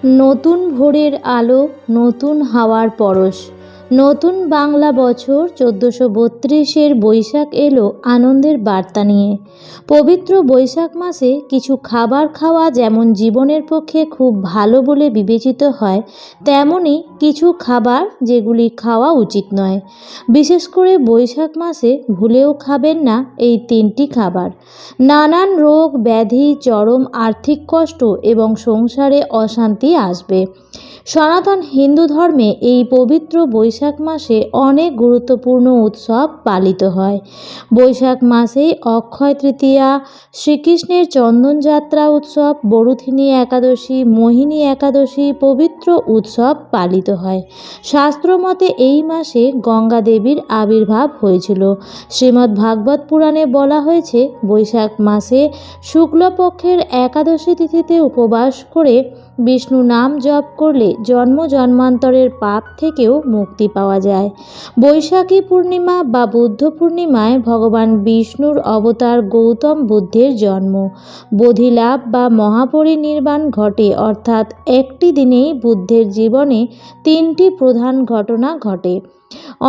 নতুন ভোরের আলো, নতুন হাওয়ার পরশ। নতুন বাংলা বছর 1432-এর বৈশাখ এলো আনন্দের বার্তা নিয়ে। পবিত্র বৈশাখ মাসে কিছু খাবার খাওয়া যেমন জীবনের পক্ষে খুব ভালো বলে বিবেচিত হয়, তেমনই কিছু খাবার যেগুলি খাওয়া উচিত নয়। বিশেষ করে বৈশাখ মাসে ভুলেও খাবেন না এই তিনটি খাবার। নানান রোগ ব্যাধি, চরম আর্থিক কষ্ট এবং সংসারে অশান্তি আসবে। সনাতন হিন্দু ধর্মে এই পবিত্র বৈশাখ মাসে অনেক গুরুত্বপূর্ণ উৎসব পালিত হয়। বৈশাখ মাসেই অক্ষয় তৃতীয়া, শ্রীকৃষ্ণের চন্দনযাত্রা উৎসব, বরুথিনী একাদশী, মোহিনী একাদশী পবিত্র উৎসব পালিত হয়। শাস্ত্রমতে এই মাসে গঙ্গা দেবীর আবির্ভাব হয়েছিল। শ্রীমদ্ ভাগবত পুরাণে বলা হয়েছে, বৈশাখ মাসে শুক্লপক্ষের একাদশী তিথিতে উপবাস করে বিষ্ণু নাম জপ করলে জন্ম জন্মান্তরের পাপ থেকেও মুক্তি পাওয়া যায়। বৈশাখী পূর্ণিমা বা বুদ্ধ পূর্ণিমায় ভগবান বিষ্ণুর অবতার গৌতম বুদ্ধের জন্ম, বোধিলাভ বা মহাপরিনির্বাণ ঘটে, অর্থাৎ একটি দিনেই বুদ্ধের জীবনে তিনটি প্রধান ঘটনা ঘটে।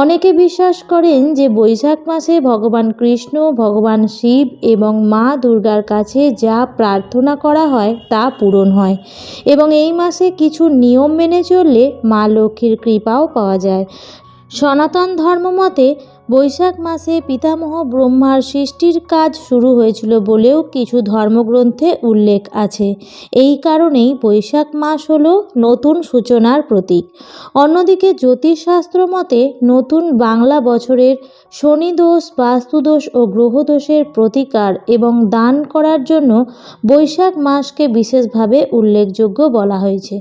অনেকে বিশ্বাস করেন যে বৈশাখ মাসে ভগবান কৃষ্ণ, ভগবান শিব এবং মা দুর্গার কাছে যা প্রার্থনা করা হয় তা পূরণ হয় এবং এই মাসে কিছু নিয়ম মেনে চললে মা লক্ষ্মীর কৃপাও পাওয়া যায়। সনাতন ধর্মমতে বৈশাখ মাসে পিতামহ ব্রহ্মার সৃষ্টির কাজ শুরু হয়েছিল বলেও কিছু ধর্মগ্রন্থে উল্লেখ আছে। এই কারণেই বৈশাখ মাস হল নতুন সূচনার প্রতীক। অন্যদিকে জ্যোতিষশাস্ত্র মতে নতুন বাংলা বছরের শনিদোষ, বাস্তুদোষ ও গ্রহদোষের প্রতিকার এবং দান করার জন্য বৈশাখ মাসকে বিশেষভাবে উল্লেখযোগ্য বলা হয়েছে।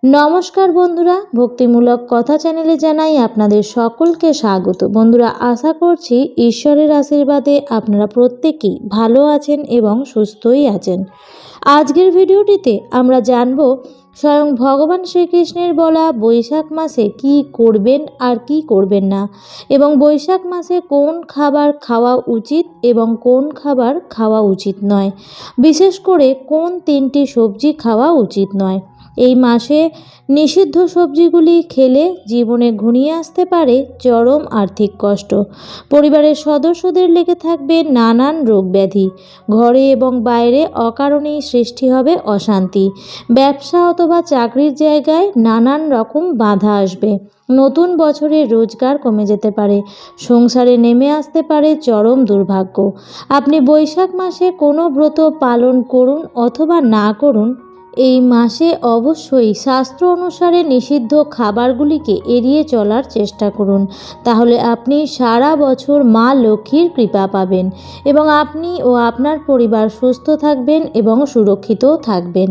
নমস্কার বন্ধুরা, ভক্তিমূলক কথা চ্যানেলে জানাই আপনাদের সকলকে স্বাগত। বন্ধুরা, আশা করছি ঈশ্বরের আশীর্বাদে আপনারা প্রত্যেকেই ভালো আছেন এবং সুস্থই আছেন। আজকের ভিডিওটিতে আমরা জানব স্বয়ং ভগবান শ্রীকৃষ্ণের বলা বৈশাখ মাসে কি করবেন আর কি করবেন না, এবং বৈশাখ মাসে কোন খাবার খাওয়া উচিত এবং কোন খাবার খাওয়া উচিত নয়, বিশেষ করে কোন তিনটি সবজি খাওয়া উচিত নয়। এই মাসে নিষিদ্ধ সবজিগুলি খেলে জীবনে ঘনিয়ে আসতে পারে চরম আর্থিক কষ্ট। পরিবারের সদস্যদের লেগে থাকবে নানান রোগ ব্যাধি। ঘরে এবং বাইরে অকারণেই সৃষ্টি হবে অশান্তি। ব্যবসা অথবা চাকরির জায়গায় নানান রকম বাধা আসবে। নতুন বছরে রোজগার কমে যেতে পারে। সংসারে নেমে আসতে পারে চরম দুর্ভাগ্য। আপনি বৈশাখ মাসে কোনো ব্রত পালন করুন অথবা না করুন, এই মাসে অবশ্যই শাস্ত্র অনুসারে নিষিদ্ধ খাবারগুলিকে এড়িয়ে চলার চেষ্টা করুন। তাহলে আপনি সারা বছর মা লক্ষ্মীর কৃপা পাবেন এবং আপনি ও আপনার পরিবার সুস্থ থাকবেন এবং সুরক্ষিত থাকবেন।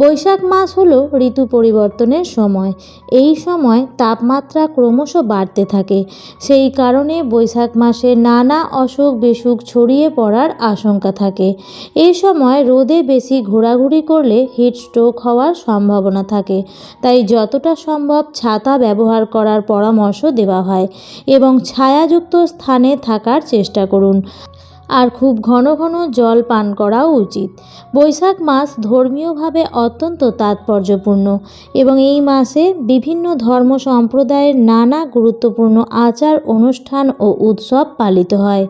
বৈশাখ মাস হলো ঋতু পরিবর্তনের সময়। এই সময় তাপমাত্রা ক্রমশ বাড়তে থাকে। সেই কারণে বৈশাখ মাসে নানা অসুখ বিসুখ ছড়িয়ে পড়ার আশঙ্কা থাকে। এই সময় রোদে বেশি ঘোরাঘুরি করলে হিটস্ট্রোক হওয়ার সম্ভাবনা থাকে। তাই যতটা সম্ভব ছাতা ব্যবহার করার পরামর্শ দেওয়া হয় এবং ছায়াযুক্ত স্থানে থাকার চেষ্টা করুন। আর খুব ঘন ঘন জল পান করাও উচিত। বৈশাখ মাস ধর্মীয়ভাবে অত্যন্ত তাৎপর্যপূর্ণ এবং এই মাসে বিভিন্ন ধর্ম সম্প্রদায়ের নানা গুরুত্বপূর্ণ আচার অনুষ্ঠান ও উৎসব পালিত হয়।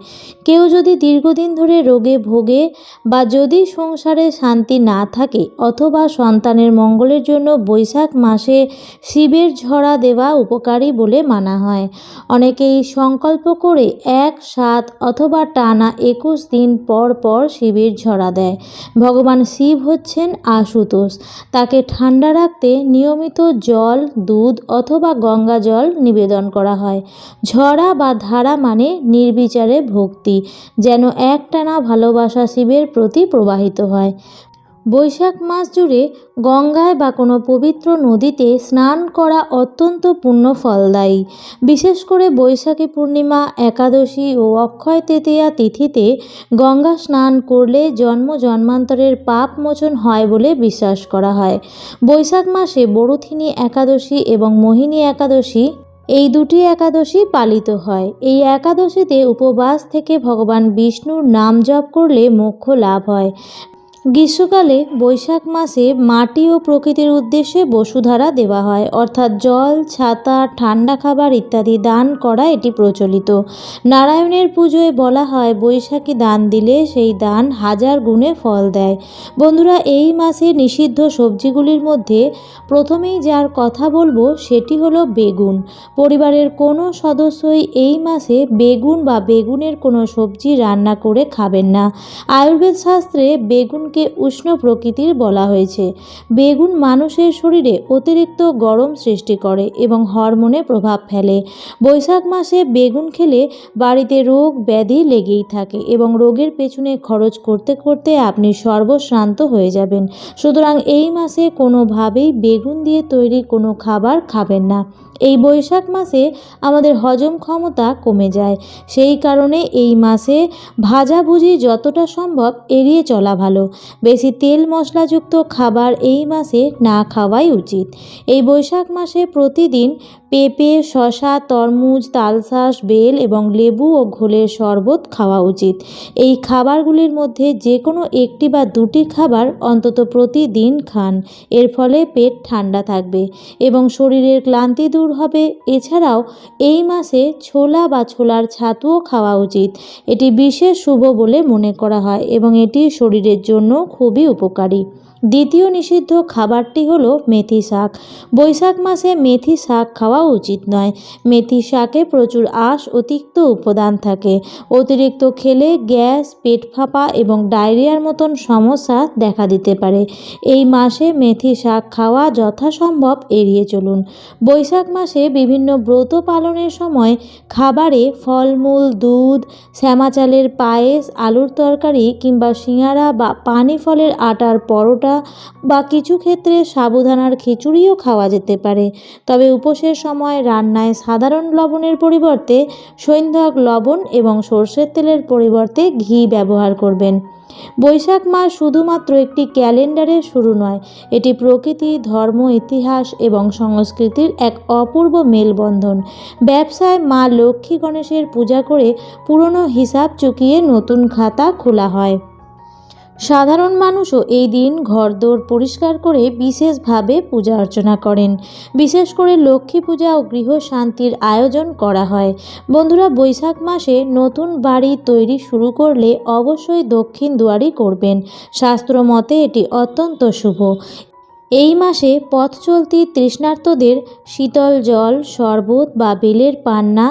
কেউ যদি দীর্ঘদিন ধরে রোগে ভোগে বা যদি সংসারে শান্তি না থাকে অথবা সন্তানের মঙ্গলের জন্য বৈশাখ মাসে শিবের ঝরা দেওয়া উপকারী বলে মানা হয়। অনেকেই সংকল্প করে 1, 7 অথবা টানা 21 দিন পর পর শিবের ঝরা দেয়। ভগবান শিব হচ্ছেন আশুতোষ। তাকে ঠান্ডা রাখতে নিয়মিত জল, দুধ অথবা গঙ্গা জল নিবেদন করা হয়। ঝরা বা ধারা মানে নির্বিচারে ভক্তি, যেন একটানা ভালোবাসা শিবের প্রতি প্রবাহিত হয়। বৈশাখ মাস জুড়ে গঙ্গায় বা কোনো পবিত্র নদীতে স্নান করা অত্যন্ত পুণ্য ফলদায়ী। বিশেষ করে বৈশাখী পূর্ণিমা, একাদশী ও অক্ষয় তৃতীয়া তিথিতে গঙ্গা স্নান করলে জন্ম জন্মান্তরের পাপ মোচন হয় বলে বিশ্বাস করা হয়। বৈশাখ মাসে বরুথিনী একাদশী এবং মোহিনী একাদশী, এই দুটি একাদশী পালিত হয়। এই একাদশীতে উপবাস থেকে ভগবান বিষ্ণুর নাম জপ করলে মোক্ষ লাভ হয়। গ্রীষ্মকালে বৈশাখ মাসে মাটি ও প্রকৃতির উদ্দেশ্যে বসুধারা দেওয়া হয়, অর্থাৎ জল, ছাতা, ঠান্ডা খাবার ইত্যাদি দান করা এটি প্রচলিত। নারায়ণের পুজোয় বলা হয় বৈশাখী দান দিলে সেই দান 1000 গুণে ফল দেয়। বন্ধুরা, এই মাসে নিষিদ্ধ সবজিগুলির মধ্যে প্রথমেই যার কথা বলবো সেটি হলো বেগুন। পরিবারের কোনো সদস্যই এই মাসে বেগুন বা বেগুনের কোনো সবজি রান্না করে খাবেন না। আয়ুর্বেদ শাস্ত্রে বেগুনকে উষ্ণ প্রকৃতির বলা হয়েছে। বেগুন মানুষের শরীরে অতিরিক্ত গরম সৃষ্টি করে এবং হরমোনে প্রভাব ফেলে। বৈশাখ মাসে বেগুন খেলে বাড়িতে রোগ ব্যাধি লেগেই থাকে এবং রোগের পেছনে খরচ করতে করতে আপনি সর্বশ্রান্ত হয়ে যাবেন। সুতরাং এই মাসে কোনোভাবেই বেগুন দিয়ে তৈরি কোনো খাবার খাবেন না। এই বৈশাখ মাসে আমাদের হজম ক্ষমতা কমে যায়, সেই কারণে এই মাসে ভাজাভুজি যতটা সম্ভব এড়িয়ে চলা ভালো। বেশি তেল মশলাযুক্ত খাবার এই মাসে না খাওয়াই উচিত। এই বৈশাখ মাসে প্রতিদিন পেঁপে, শসা, তরমুজ, তালশাঁস, বেল এবং লেবু ও ঘোলের শরবত খাওয়া উচিত। এই খাবারগুলির মধ্যে যে কোনো একটি বা দুটি খাবার অন্তত প্রতিদিন খান। এর ফলে পেট ঠান্ডা থাকবে এবং শরীরের ক্লান্তি দূর হবে। এছাড়াও এই মাসে ছোলা বা ছোলার ছাতুও খাওয়া উচিত। এটি বিশেষ শুভ বলে মনে করা হয় এবং এটি শরীরের জন্য খুবই উপকারী। দ্বিতীয় নিষিদ্ধ খাবারটি হলো মেথি শাক। বৈশাখ মাসে মেথি শাক খাওয়া উচিত নয়। মেথি শাকে প্রচুর আঁশ ও তিক্ত উপাদান থাকে। অতিরিক্ত খেলে গ্যাস, পেট ফাঁপা এবং ডায়রিয়ার মতন সমস্যা দেখা দিতে পারে। এই মাসে মেথি শাক খাওয়া যথাসম্ভব এড়িয়ে চলুন। বৈশাখ মাসে বিভিন্ন ব্রত পালনের সময় খাবারে ফলমূল, দুধ, শ্যামা চালের পায়েস, আলুর তরকারি কিংবা সিঙাড়া বা পানি ফলের আটার পরোটা বা কিছু ক্ষেত্রে সাবুদানার খিচুড়িও খাওয়া যেতে পারে। তবে উপোসের সময় রান্নায় সাধারণ লবণের পরিবর্তে সৈন্ধক লবণ এবং সর্ষের তেলের পরিবর্তে ঘি ব্যবহার করবেন। বৈশাখ মাস শুধুমাত্র একটি ক্যালেন্ডারের শুরু নয়, এটি প্রকৃতি, ধর্ম, ইতিহাস এবং সংস্কৃতির এক অপূর্ব মেলবন্ধন। ব্যবসায় মা লক্ষ্মী গণেশের পূজা করে পুরনো হিসাব চুকিয়ে নতুন খাতা খোলা হয়। সাধারণ মানুষও এই দিন ঘরদোর পরিষ্কার করে বিশেষভাবে পূজা অর্চনা করেন। বিশেষ করে লক্ষ্মী পূজা ও গৃহ শান্তির আয়োজন করা হয়। বন্ধুরা, বৈশাখ মাসে নতুন বাড়ি তৈরি শুরু করলে অবশ্যই দক্ষিণ দুয়ারই করবেন। শাস্ত্র মতে এটি অত্যন্ত শুভ। এই মাসে পথ চলতি তৃষ্ণার্তদের শীতল জল, শরবত বা বেলের পান্না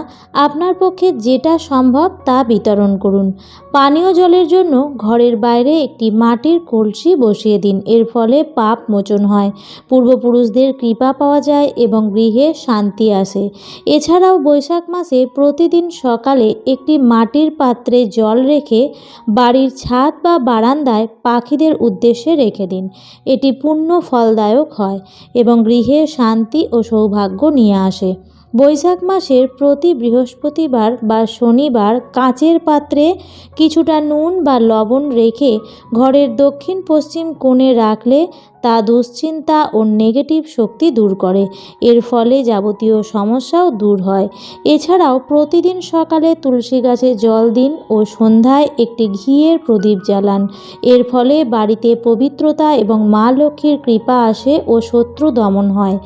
আপনার পক্ষে যেটা সম্ভব তা বিতরণ করুন। পানীয় জলের জন্য ঘরের বাইরে একটি মাটির কলসি বসিয়ে দিন। এর ফলে পাপ মোচন হয়, পূর্বপুরুষদের কৃপা পাওয়া যায় এবং গৃহে শান্তি আসে। এছাড়াও বৈশাখ মাসে প্রতিদিন সকালে একটি মাটির পাত্রে জল রেখে বাড়ির ছাদ বা বারান্দায় পাখিদের উদ্দেশ্যে রেখে দিন। এটি পুণ্য ফলদায়ক হয় এবং গৃহে শান্তি ও সৌভাগ্য নিয়ে আসে। বৈশাখ মাসের প্রতি বৃহস্পতিবার বা শনিবার কাচের পাত্রে কিছুটা নুন বা লবণ রেখে ঘরের দক্ষিণ পশ্চিম কোণে রাখলে তা দুশ্চিন্তা ও নেগেটিভ শক্তি দূর করে। এর ফলে যাবতীয় সমস্যাও দূর হয়। এছাড়াও প্রতিদিন সকালে তুলসী গাছে জল দিন ও সন্ধ্যায় একটি ঘিয়ের প্রদীপ জ্বালান। এর ফলে বাড়িতে পবিত্রতা এবং মা লক্ষ্মীর কৃপা আসে ও শত্রু দমন হয়।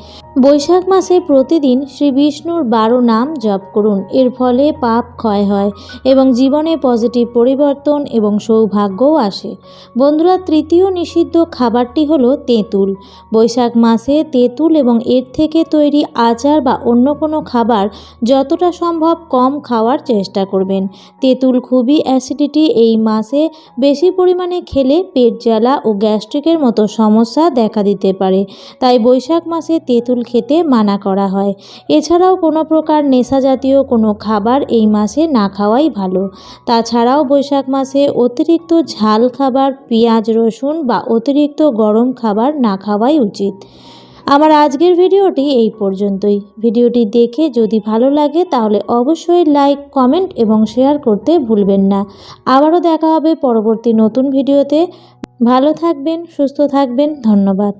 বৈশাখ মাসে প্রতিদিন শ্রী বিষ্ণুর 12 নাম জপ করুন। এর ফলে পাপ ক্ষয় হয় এবং জীবনে পজিটিভ পরিবর্তন এবং সৌভাগ্যও আসে। বন্ধুরা, তৃতীয় নিষিদ্ধ খাবারটি হলো তেঁতুল। বৈশাখ মাসে তেঁতুল এবং এর থেকে তৈরি আচার বা অন্য কোনো খাবার যতটা সম্ভব কম খাওয়ার চেষ্টা করবেন। তেঁতুল খুবই অ্যাসিডিটি। এই মাসে বেশি পরিমাণে খেলে পেট জ্বালা ও গ্যাস্ট্রিকের মতো সমস্যা দেখা দিতে পারে। তাই বৈশাখ মাসে তেঁতুল খেতে মানা করা হয়। এছাড়াও কোনো প্রকার নেশা জাতীয় কোনো খাবার এই মাসে না খাওয়াই ভালো। তাছাড়াও বৈশাখ মাসে অতিরিক্ত ঝাল খাবার, পেঁয়াজ, রসুন বা অতিরিক্ত গরম খাবার না খাওয়াই উচিত। আমার আজকের ভিডিওটি এই পর্যন্তই। ভিডিওটি দেখে যদি ভালো লাগে তাহলে অবশ্যই লাইক, কমেন্ট এবং শেয়ার করতে ভুলবেন না। আবারও দেখা হবে পরবর্তী নতুন ভিডিওতে। ভালো থাকবেন, সুস্থ থাকবেন। ধন্যবাদ।